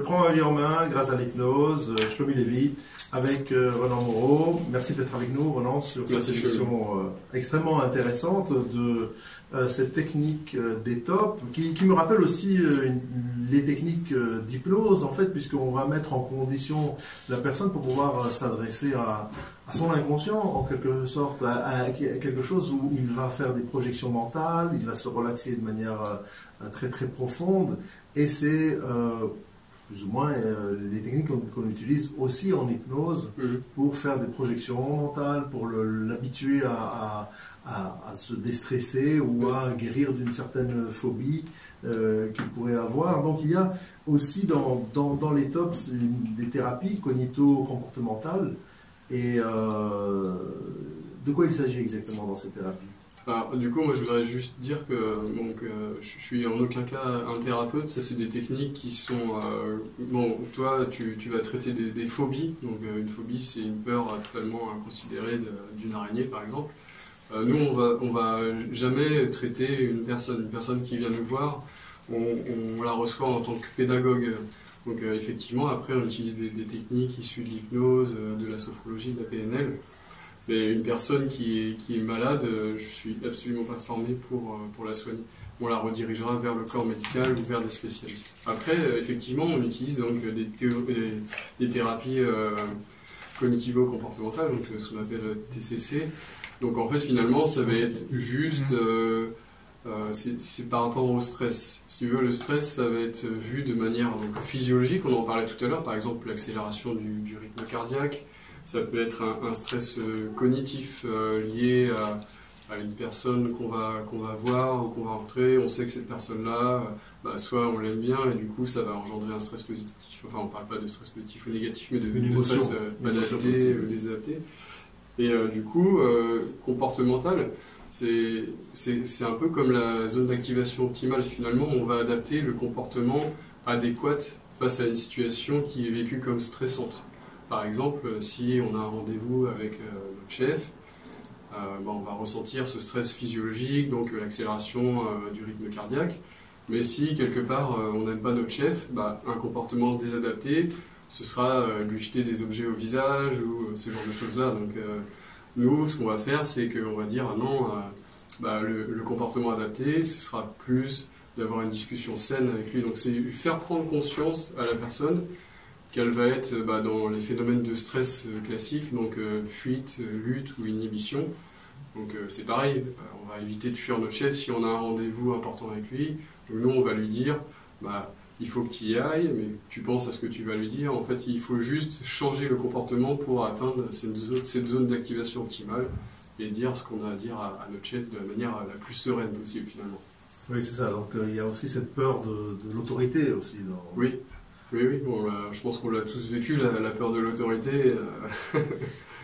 Prends ma vie en main grâce à l'hypnose, Shlomi Lévy, avec Ronan Moreau. Merci d'être avec nous, Ronan, sur cette émission extrêmement intéressante de cette technique des TOP, qui me rappelle aussi les techniques d'hypnose, en fait, puisqu'on va mettre en condition la personne pour pouvoir s'adresser à son inconscient, en quelque sorte, à quelque chose où il va faire des projections mentales, il va se relaxer de manière très très profonde, et c'est plus ou moins les techniques qu'on utilise aussi en hypnose pour faire des projections mentales, pour l'habituer à se déstresser ou à guérir d'une certaine phobie qu'il pourrait avoir. Donc il y a aussi dans les TOPS des thérapies cognito-comportementales. Et de quoi il s'agit exactement dans ces thérapies? Alors, du coup, moi je voudrais juste dire que je suis en aucun cas un thérapeute. Ça, c'est des techniques qui sont... bon, toi, tu vas traiter des phobies. Donc, une phobie, c'est une peur totalement inconsidérée d'une araignée, par exemple. Nous, on va jamais traiter une personne qui vient nous voir. On la reçoit en tant que pédagogue. Donc, effectivement, après, on utilise des techniques issues de l'hypnose, de la sophrologie, de la PNL. Mais une personne qui est malade, je suis absolument pas formé pour la soigner. On la redirigera vers le corps médical ou vers des spécialistes. Après, effectivement, on utilise donc des thérapies cognitivo-comportementales, donc ce qu'on appelle TCC. Donc en fait, finalement, ça va être juste... c'est par rapport au stress. Si tu veux, le stress, ça va être vu de manière physiologique. On en parlait tout à l'heure, par exemple, l'accélération du rythme cardiaque. Ça peut être un stress cognitif lié à une personne qu'on va voir ou qu'on va rencontrer. On sait que cette personne-là, soit on l'aime bien et du coup ça va engendrer un stress positif. Enfin, on ne parle pas de stress positif ou négatif, mais de stress adapté ou désadapté. Et du coup, comportemental, c'est un peu comme la zone d'activation optimale. Finalement, on va adapter le comportement adéquat face à une situation qui est vécue comme stressante. Par exemple, si on a un rendez-vous avec notre chef, on va ressentir ce stress physiologique, donc l'accélération du rythme cardiaque. Mais si quelque part on n'aime pas notre chef, un comportement désadapté, ce sera lui jeter des objets au visage ou ce genre de choses-là. Donc nous, ce qu'on va faire, c'est qu'on va dire non, le comportement adapté, ce sera plus d'avoir une discussion saine avec lui. Donc c'est faire prendre conscience à la personne qu'elle va être dans les phénomènes de stress classiques, donc fuite, lutte ou inhibition. Donc c'est pareil, on va éviter de fuir notre chef si on a un rendez-vous important avec lui. Donc, nous, on va lui dire, il faut que tu y ailles, mais tu penses à ce que tu vas lui dire. En fait, il faut juste changer le comportement pour atteindre cette zone d'activation optimale et dire ce qu'on a à dire à notre chef de la manière la plus sereine possible, finalement. Oui, c'est ça. Donc il y a aussi cette peur de l'autorité aussi. Oui. Bon, je pense qu'on l'a tous vécu, la peur de l'autorité.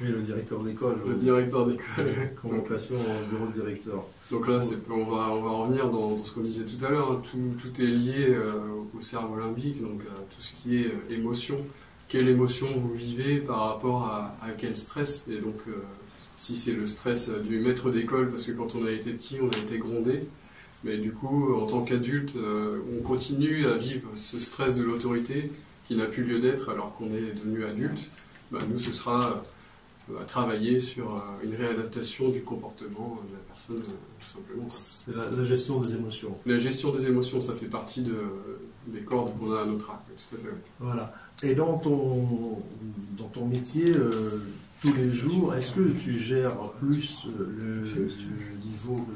Oui, le directeur d'école. Le directeur d'école. Convocation au bureau de directeur. Donc là, on va revenir dans ce qu'on disait tout à l'heure. Tout est lié au cerveau limbique, donc à tout ce qui est émotion. Quelle émotion vous vivez par rapport à quel stress? Et donc, si c'est le stress du maître d'école, parce que quand on a été petit, on a été grondé. Mais du coup, en tant qu'adulte, on continue à vivre ce stress de l'autorité qui n'a plus lieu d'être alors qu'on est devenu adulte. Nous, ce sera à travailler sur une réadaptation du comportement de la personne, tout simplement. C'est la gestion des émotions. La gestion des émotions, ça fait partie des cordes qu'on a à notre arc, tout à fait. Oui. Voilà. Et dans ton métier, tous les jours, est-ce que tu gères plus le niveau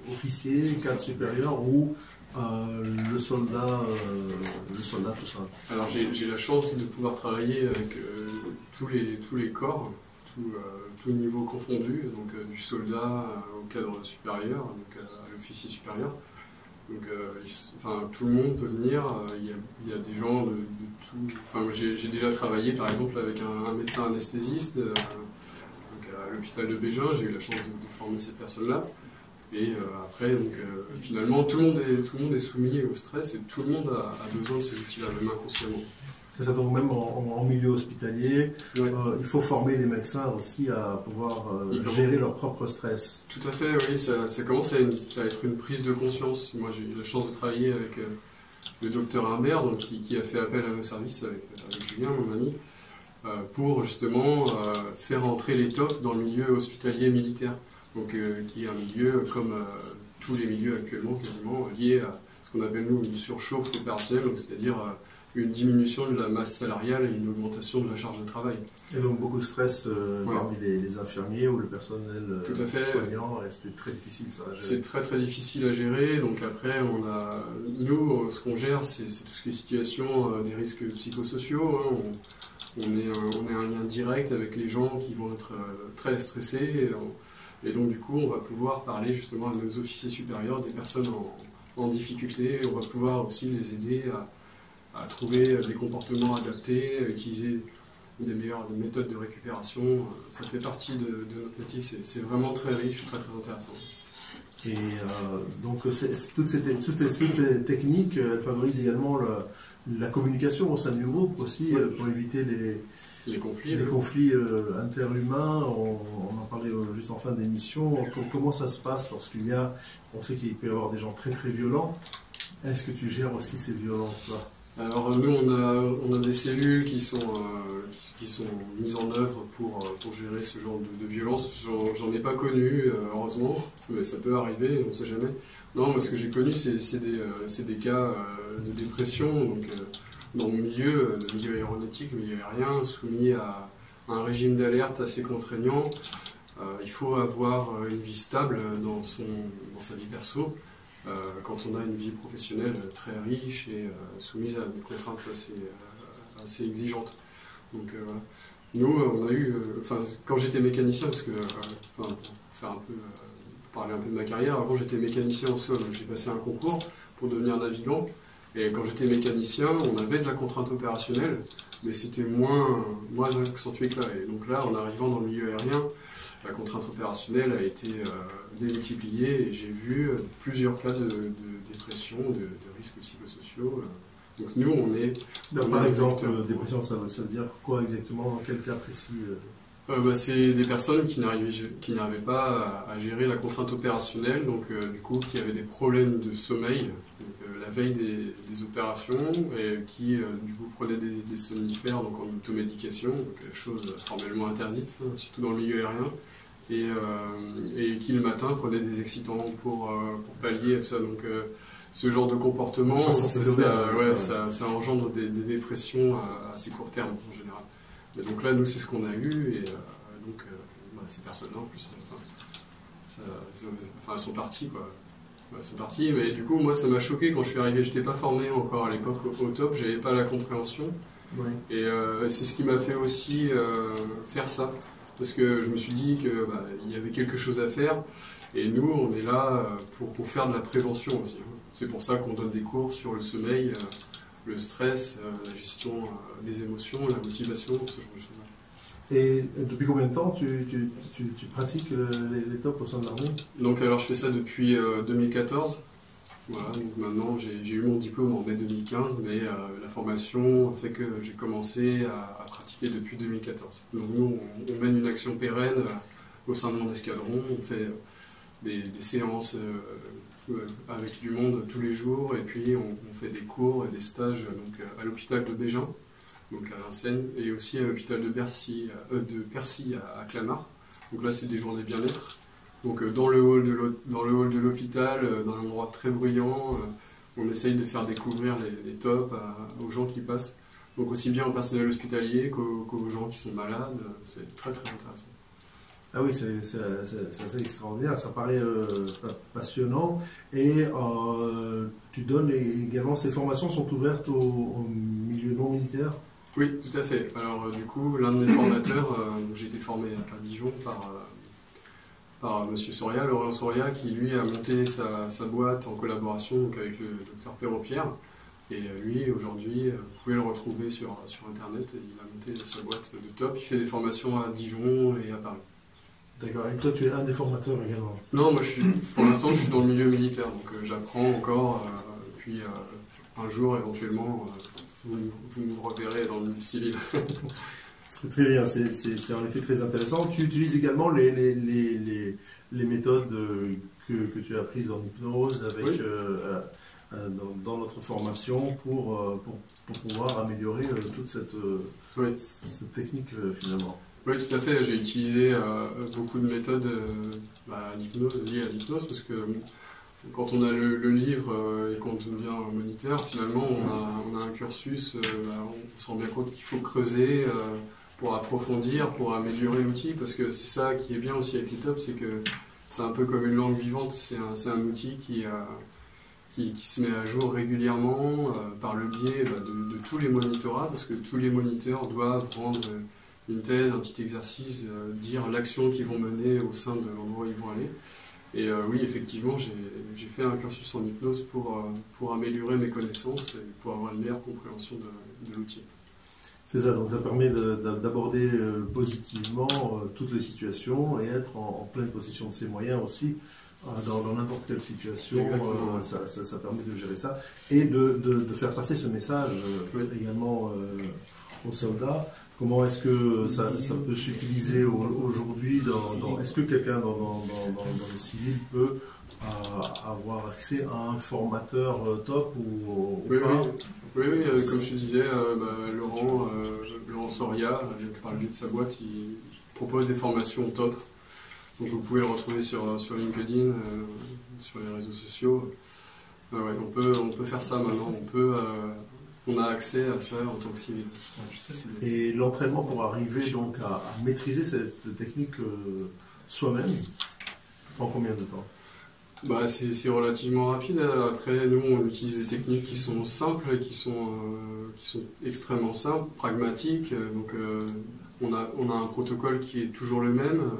officier, cadre supérieur ou le soldat, tout ça? Alors j'ai la chance de pouvoir travailler avec tous les corps, tout niveau confondu, donc du soldat au cadre supérieur, donc à l'officier supérieur. Donc, tout le monde peut venir, il y a des gens de tout. Enfin, j'ai déjà travaillé par exemple avec un médecin anesthésiste à l'hôpital de Bégin, j'ai eu la chance de former cette personne-là. Et après, finalement, tout le monde est soumis au stress et tout le monde a besoin de ces outils-là, même inconsciemment. C'est ça, donc même en milieu hospitalier, ouais. Il faut former les médecins aussi à pouvoir gérer leur propre stress. Tout à fait, oui, ça commence à être une prise de conscience. Moi, j'ai eu la chance de travailler avec le docteur Imbert, donc, qui a fait appel à nos services avec Julien, mon ami, pour justement faire entrer les TOP dans le milieu hospitalier militaire, donc, qui est un milieu comme tous les milieux actuellement quasiment lié à ce qu'on appelle nous une surchauffe opérationnelle, c'est-à-dire une diminution de la masse salariale et une augmentation de la charge de travail. Et donc beaucoup de stress parmi les infirmiers ou le personnel soignant, c'était très difficile ça à gérer. C'est très très difficile à gérer, donc après nous ce qu'on gère c'est tout ce qui est situation des risques psychosociaux, hein. On est un lien direct avec les gens qui vont être très stressés et donc du coup on va pouvoir parler justement à nos officiers supérieurs des personnes en difficulté, on va pouvoir aussi les aider à trouver des comportements adaptés, à utiliser des meilleures méthodes de récupération. Ça fait partie de notre métier, c'est vraiment très riche, très très intéressant. Et donc toutes ces techniques elles favorisent également la communication au sein du groupe aussi, pour éviter les conflits interhumains. On en parlait juste en fin d'émission. Comment ça se passe lorsqu'il y a, on sait qu'il peut y avoir des gens très très violents. Est-ce que tu gères aussi ces violences-là? Alors nous on a des cellules qui sont mises en œuvre pour gérer ce genre de violence. J'en ai pas connu heureusement, mais ça peut arriver, on ne sait jamais. Non, moi ce que j'ai connu c'est des cas de dépression, donc dans mon milieu, le milieu aéronautique, le milieu aérien, soumis à un régime d'alerte assez contraignant. Il faut avoir une vie stable dans sa vie perso. Quand on a une vie professionnelle très riche et soumise à des contraintes assez exigeantes. Donc voilà. Nous, on a eu, quand j'étais mécanicien, parce que, pour parler un peu de ma carrière, avant j'étais mécanicien en soi, donc j'ai passé un concours pour devenir navigant, et quand j'étais mécanicien, on avait de la contrainte opérationnelle, mais c'était moins accentué que là. Et donc là, en arrivant dans le milieu aérien, la contrainte opérationnelle a été démultipliée et j'ai vu plusieurs cas de dépression, de risques psychosociaux. Donc nous, on est... par exemple, dépression, ça veut dire quoi exactement? Dans quel cas précis? C'est des personnes qui n'arrivaient pas à gérer la contrainte opérationnelle, donc du coup qui avaient des problèmes de sommeil la veille des opérations et qui du coup prenaient des somnifères donc en automédication, donc chose formellement interdite, hein, surtout dans le milieu aérien, et qui le matin prenaient des excitants pour pallier à ça. Donc ce genre de comportement, ça engendre des dépressions à assez court terme en général. Et donc là, nous, c'est ce qu'on a eu, et donc ces personnes-là, en plus, elles sont parties, quoi. Elles sont parties, mais du coup, moi, ça m'a choqué quand je suis arrivé. J'étais pas formé encore à l'époque au top, j'avais pas la compréhension. Oui. Et c'est ce qui m'a fait aussi faire ça. Parce que je me suis dit qu'il y avait quelque chose à faire, et nous, on est là pour faire de la prévention aussi. C'est pour ça qu'on donne des cours sur le sommeil, le stress, la gestion des émotions, la motivation, ce genre de choses. Et depuis combien de temps tu pratiques les TOP au sein de l'armée? Donc alors je fais ça depuis 2014. Voilà, donc maintenant j'ai eu mon diplôme en mai 2015, mais la formation fait que j'ai commencé à pratiquer depuis 2014. Donc nous on mène une action pérenne au sein de mon escadron, on fait des séances avec du monde tous les jours, et puis on fait des cours et des stages donc, à l'hôpital de Bégin, donc à Vincennes, et aussi à l'hôpital de Percy à Clamart. Donc là c'est des journées bien-être. Donc dans le hall de l'hôpital, dans un endroit très bruyant, on essaye de faire découvrir les TOP aux gens qui passent. Donc aussi bien au personnel hospitalier qu'aux gens qui sont malades. C'est très très intéressant. Ah oui, c'est assez extraordinaire, ça paraît passionnant. Et tu donnes également, ces formations sont ouvertes au milieu non militaire? Oui, tout à fait. Alors du coup, l'un de mes formateurs, j'ai été formé à Dijon par M. Soria, Laurent Soria, qui lui a monté sa boîte en collaboration donc, avec le docteur Perrault-Pierre. Et lui, aujourd'hui, vous pouvez le retrouver sur Internet, et il a monté sa boîte de TOP. Il fait des formations à Dijon et à Paris. D'accord, et toi tu es un des formateurs également? Non, moi pour l'instant je suis dans le milieu militaire, donc j'apprends encore, puis un jour éventuellement vous me reverrez dans le milieu civil. Très bien, c'est en effet très intéressant. Tu utilises également les méthodes que tu as apprises en hypnose avec, oui. dans notre formation pour pouvoir améliorer toute cette technique finalement. Oui, tout à fait. J'ai utilisé beaucoup de méthodes liées à l'hypnose parce que quand on a le livre et qu'on devient moniteur, finalement, on a un cursus, on se rend bien compte qu'il faut creuser pour approfondir, pour améliorer l'outil, parce que c'est ça qui est bien aussi avec l'ITOP, c'est que c'est un peu comme une langue vivante, c'est un outil qui se met à jour régulièrement par le biais de tous les monitorats, parce que tous les moniteurs doivent rendre une thèse, un petit exercice, dire l'action qu'ils vont mener au sein de l'endroit où ils vont aller. Et oui, effectivement, j'ai fait un cursus en hypnose pour améliorer mes connaissances et pour avoir une meilleure compréhension de l'outil. C'est ça, donc ça permet d'aborder positivement toutes les situations et être en pleine possession de ses moyens aussi. Dans n'importe quelle situation, ça permet de gérer ça et de faire passer ce message également aux soldats. Comment est-ce que ça peut s'utiliser aujourd'hui est-ce que quelqu'un dans le civil peut avoir accès à un formateur top ou pas? Oui, comme je te disais, Laurent Soria, par le biais de sa boîte, il propose des formations top. Donc vous pouvez le retrouver sur LinkedIn, sur les réseaux sociaux. On peut faire ça maintenant. On a accès à ça en tant que civil. Et l'entraînement pour arriver donc à maîtriser cette technique soi-même prend combien de temps? C'est relativement rapide. Après, nous, on utilise des techniques qui sont simples et qui sont extrêmement simples, pragmatiques. Donc, on a un protocole qui est toujours le même.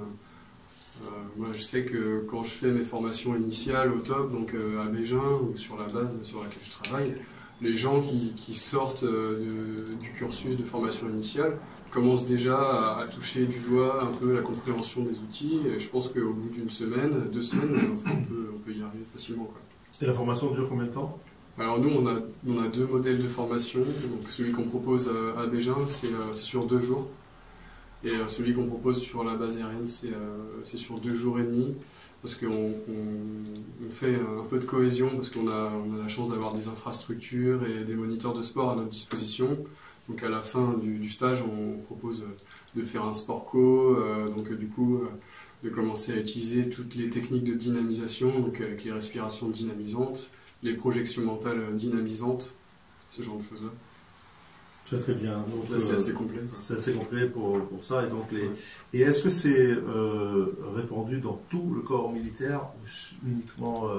Moi, je sais que quand je fais mes formations initiales au top, donc à Bégin ou sur la base sur laquelle je travaille, les gens qui sortent du cursus de formation initiale commencent déjà à toucher du doigt un peu la compréhension des outils. Et je pense qu'au bout d'une semaine, 2 semaines, on peut y arriver facilement, quoi. Et la formation dure combien de temps? Alors nous, on a 2 modèles de formation. Donc celui qu'on propose à Bégin, c'est sur 2 jours. Et celui qu'on propose sur la base aérienne, c'est sur 2 jours et demi. Parce qu'on fait un peu de cohésion, parce qu'on a la chance d'avoir des infrastructures et des moniteurs de sport à notre disposition. Donc à la fin du stage, on propose de faire un sport co, de commencer à utiliser toutes les techniques de dynamisation, donc avec les respirations dynamisantes, les projections mentales dynamisantes, ce genre de choses-là. Très très bien. Donc, là, c'est assez complet. C'est assez complet pour ça. Et est-ce que c'est répandu dans tout le corps militaire ou uniquement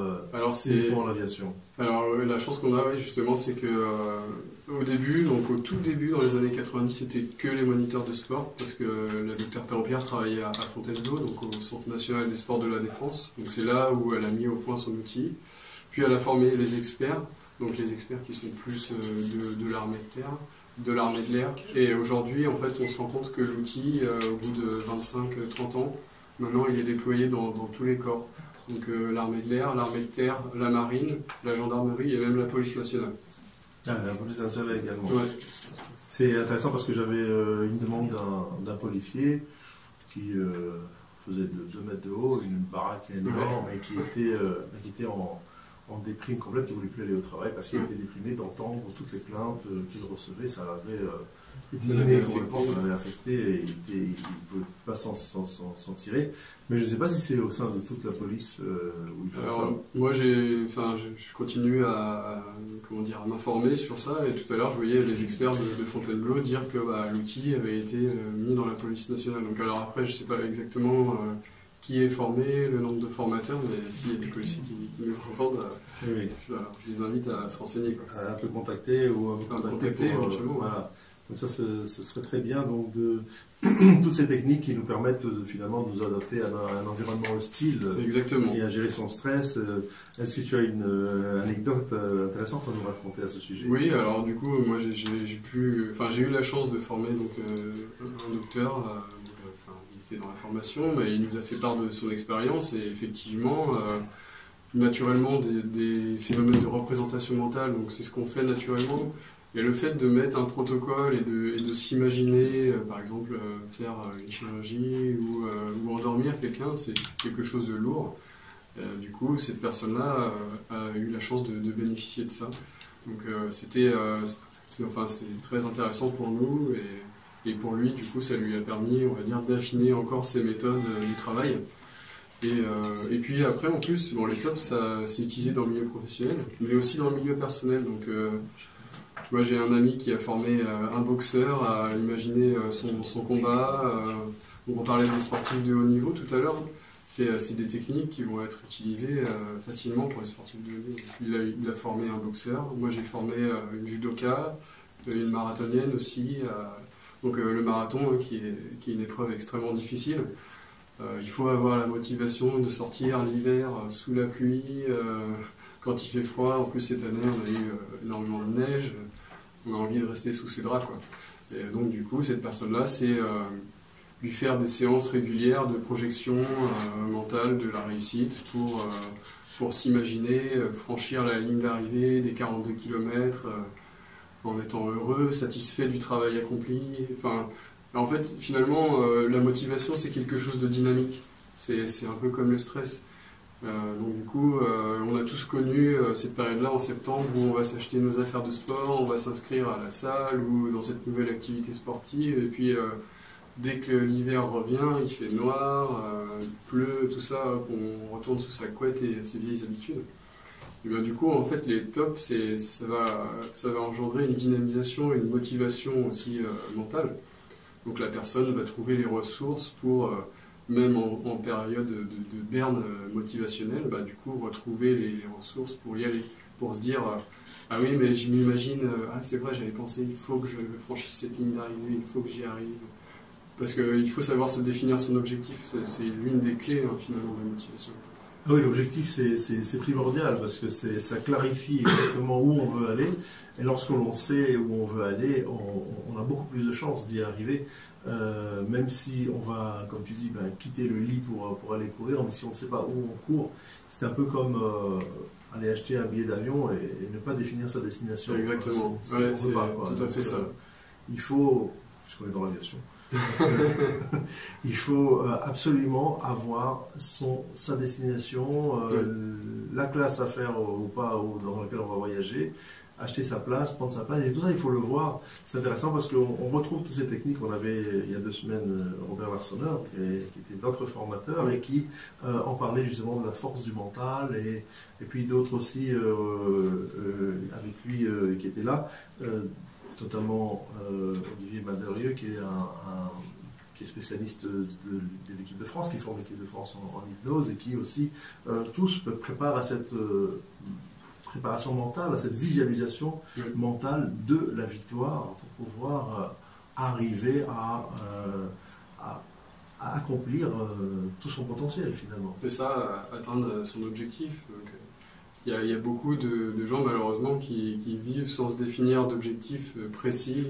uniquement l'aviation? Alors la chance qu'on a, justement, c'est que au tout début, dans les années 90, c'était que les moniteurs de sport, parce que la docteure Perropierre travaillait à Fontainebleau, donc au Centre national des sports de la défense. Donc c'est là où elle a mis au point son outil. Puis elle a formé les experts, donc les experts qui sont plus de l'armée de terre, de l'armée de l'air. Et aujourd'hui, en fait, on se rend compte que l'outil, au bout de 25-30 ans, maintenant, il est déployé dans tous les corps. Donc l'armée de l'air, l'armée de terre, la marine, la gendarmerie et même la police nationale. La police nationale également. Ouais. C'est intéressant parce que j'avais une demande d'un policier qui faisait 2 mètres de haut, une baraque énorme, et qui était en déprime complète, qui ne voulait plus aller au travail parce qu'il était déprimé d'entendre toutes les plaintes qu'il recevait. Ça l'avait complètement, ça l'avait affecté et il ne pouvait pas s'en tirer. Mais je ne sais pas si c'est au sein de toute la police où il fait ça. Moi, je continue à m'informer sur ça, et tout à l'heure, je voyais les experts de Fontainebleau dire que l'outil avait été mis dans la police nationale. Donc alors après, je ne sais pas exactement qui est formé, le nombre de formateurs, mais s'il y a des policiers qui nous entendent, je les invite à se renseigner, quoi. À te contacter ou à me contacter éventuellement. Voilà. Comme ça, ce serait très bien donc de toutes ces techniques qui nous permettent finalement de nous adapter à un environnement hostile. Exactement. Et à gérer son stress. Est-ce que tu as une anecdote intéressante à nous raconter à ce sujet? Oui, alors du coup, moi j'ai eu la chance de former donc un docteur. Il était dans la formation, mais il nous a fait part de son expérience, et effectivement, naturellement, des phénomènes de représentation mentale, donc c'est ce qu'on fait naturellement. Et le fait de mettre un protocole et de s'imaginer, par exemple, faire une chirurgie ou endormir quelqu'un, c'est quelque chose de lourd. Du coup, cette personne-là a eu la chance de bénéficier de ça. Donc c'était très intéressant pour nous et pour lui, du coup, ça lui a permis, on va dire, d'affiner encore ses méthodes du travail. Et puis après, en plus, bon, les tops, c'est utilisé dans le milieu professionnel, mais aussi dans le milieu personnel. Donc, moi, j'ai un ami qui a formé un boxeur à imaginer son combat. On parlait des sportifs de haut niveau tout à l'heure. C'est des techniques qui vont être utilisées facilement pour les sportifs de haut niveau. Il a formé un boxeur. Moi, j'ai formé une judoka, une marathonienne aussi. Donc, le marathon, qui est une épreuve extrêmement difficile. Il faut avoir la motivation de sortir l'hiver sous la pluie, quand il fait froid. En plus, cette année, on a eu énormément de neige. On a envie de rester sous ses draps, quoi. Et donc, du coup, cette personne-là, c'est lui faire des séances régulières de projection mentale de la réussite pour s'imaginer franchir la ligne d'arrivée des 42 km en étant heureux, satisfait du travail accompli. Enfin, en fait, finalement, la motivation, c'est quelque chose de dynamique. C'est un peu comme le stress. Donc du coup, on a tous connu cette période-là en septembre où on va s'acheter nos affaires de sport, on va s'inscrire à la salle ou dans cette nouvelle activité sportive. Et puis, dès que l'hiver revient, il fait noir, il pleut, tout ça, on retourne sous sa couette et ses vieilles habitudes. Et bien, du coup, en fait, les tops, ça va engendrer une dynamisation et une motivation aussi mentale. Donc la personne va trouver les ressources pour, même en période de berne motivationnelle, du coup retrouver les ressources pour y aller, pour se dire ah oui mais je m'imagine, ah c'est vrai j'avais pensé, il faut que je franchisse cette ligne d'arrivée, il faut que j'y arrive. Parce qu'il faut savoir se définir son objectif, c'est l'une des clés finalement de la motivation. Oui, l'objectif c'est primordial parce que ça clarifie exactement où on veut aller et lorsque l'on sait où on veut aller, on a beaucoup plus de chances d'y arriver, même si on va, comme tu dis, quitter le lit pour aller courir, mais si on ne sait pas où on court, c'est un peu comme aller acheter un billet d'avion et ne pas définir sa destination. Exactement, c'est tout à fait ça. Il faut, puisqu'on est dans l'aviation, il faut absolument avoir sa destination, la classe à faire ou pas, dans laquelle on va voyager, acheter sa place, prendre sa place, et tout ça, il faut le voir. C'est intéressant parce qu'on retrouve toutes ces techniques. On avait il y a 2 semaines Robert Larsonneur, qui était notre formateur et qui en parlait justement de la force du mental, et puis d'autres aussi avec lui qui étaient là. Notamment Olivier Maderieux, qui est spécialiste de l'équipe de France, qui forme l'équipe de France en hypnose, et qui aussi tous préparent à cette préparation mentale, à cette visualisation mentale de la victoire pour pouvoir arriver à accomplir tout son potentiel finalement. C'est ça, atteindre son objectif. Donc, il y a beaucoup de gens malheureusement qui vivent sans se définir d'objectifs précis.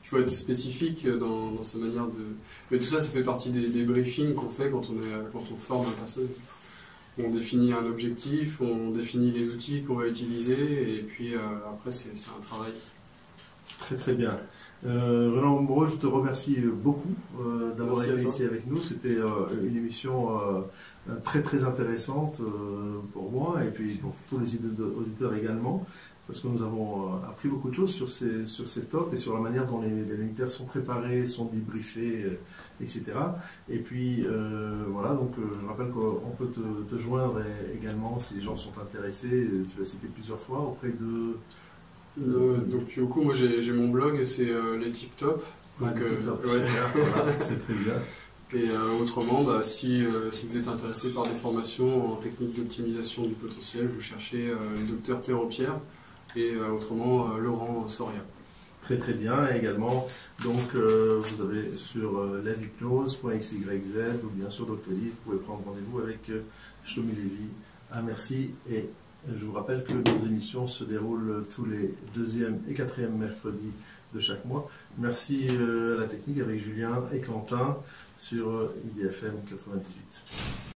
Il faut être spécifique dans sa manière de... Mais tout ça, ça fait partie des briefings qu'on fait quand on forme une personne. On définit un objectif, on définit les outils qu'on va utiliser, et puis après c'est un travail. Très très bien. Roland Moreau, je te remercie beaucoup d'avoir été ici avec nous. C'était une émission très très intéressante pour moi et puis pour tous les auditeurs également, parce que nous avons appris beaucoup de choses sur ces tops et sur la manière dont les militaires sont préparés, sont débriefés, etc. Et puis voilà, donc je rappelle qu'on peut te joindre également si les gens sont intéressés. Tu l'as cité plusieurs fois auprès de... donc du coup moi j'ai mon blog, c'est les Tip Top. Ouais. C'est très bien. Et autrement, si vous êtes intéressé par des formations en technique d'optimisation du potentiel, vous cherchez le docteur Perropierre et autrement Laurent Soria. Très très bien. Et également, donc vous avez sur lèvehypnose.xyz ou bien sur Doctolib, vous pouvez prendre rendez-vous avec Shlomi Lévy. Merci. Et je vous rappelle que nos émissions se déroulent tous les 2e et 4e mercredis de chaque mois. Merci à la technique avec Julien et Quentin sur IDFM 98.